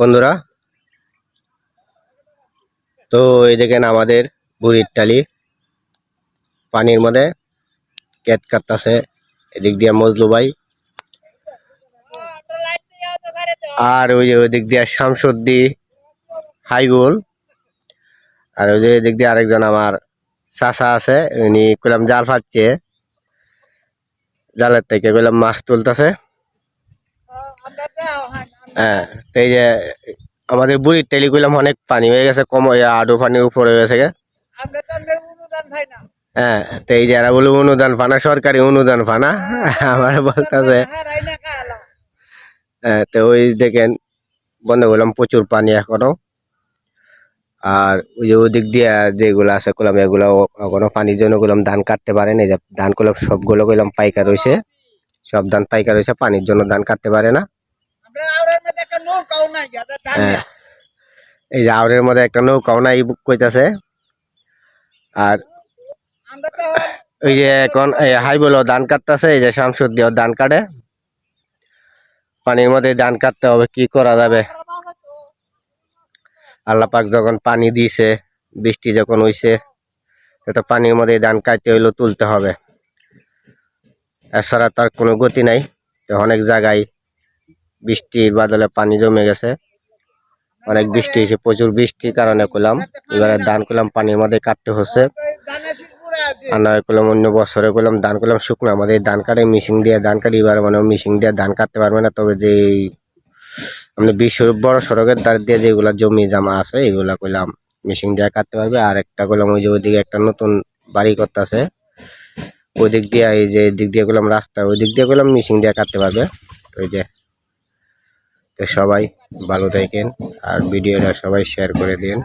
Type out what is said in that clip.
বন্ধুরা, তো এই দেখেন আমাদের বুড়ির টালি পানির মধ্যে ক্যাট কাটতেছে। এদিক দিয়ে মজলু ভাই, আর ওই যে ওইদিক দিয়ে শামসুদ্দি হাইগুল, আর ওই যে এদিক দিয়ে আরেকজন আমার চাচা আছে, উনি কইলাম জাল ফাটছে, জালের থেকে কইলাম মাছ তুলতেছে। হ্যাঁ, তো এই যে আমাদের বুড়ির টেলি কইলাম অনেক পানি হয়ে গেছে, কম আডু পানির উপরে হয়ে গেছে। হ্যাঁ, তো এই যারা বলে অনুদান ফানা, সরকারি অনুদান ফানা, আমার বলতেছে। হ্যাঁ, তো ওই দেখেন বন্ধ করলাম, প্রচুর পানি এখনো। আর ওই যে ওদিক দিয়ে যেগুলো আছে কলাম, এগুলো এখনো পানির জন্য কলাম ধান কাটতে পারেন। এই যে ধান কলাম সবগুলো কলাম পাইকার হয়েছে, সব ধান পাইকার হয়েছে, পানির জন্য ধান কাটতে পারে না। হ্যাঁ, এই যে আউরের মধ্যে একটা নৌকাও নাই কইতাছে। আর ওই যে এখন হাই বলো ধান কাটতেছে, এই যে শামসুদ্দিও ধান কাটে। পানির মধ্যে ধান কাটতে হবে, কি করা যাবে। আল্লাহ পাক যখন পানি দিয়েছে, বৃষ্টি যখন হইছে, তো পানির মধ্যে ধান কাটতে হইলো, তুলতে হবে। এছাড়া তার কোনো গতি নাই। তো অনেক জায়গায় বৃষ্টির বাদলে পানি জমে গেছে, অনেক বৃষ্টি হয়েছে, প্রচুর বৃষ্টির কারণে করলাম এবারে ধান করলাম পানির মধ্যে কাটতে হচ্ছে। আর নয় করলাম অন্য বছরে করলাম ধান করলাম শুকনো, আমাদের ধান কাটে মিশিং দিয়ে ধান কাটি, এবার মানে মিশিং দিয়ে ধান কাটতে পারবে না। তবে যে আমরা বিশ্ব বড় সড়কের ধার দিয়ে যেগুলা জমি জামা আছে, এগুলা করলাম মিশিং দিয়ে কাটতে পারবে। আর একটা করলাম ওই যে ওইদিকে একটা নতুন বাড়ি করতেছে, ওই দিক দিয়ে, এই যে দিক দিয়ে করলাম রাস্তা, ওই দিক দিয়ে করলাম মিশিং দিয়ে কাটতে পারবে। ওই যে, তো সবাই ভালো থাকেন, আর ভিডিওটা সবাই শেয়ার করে দিন।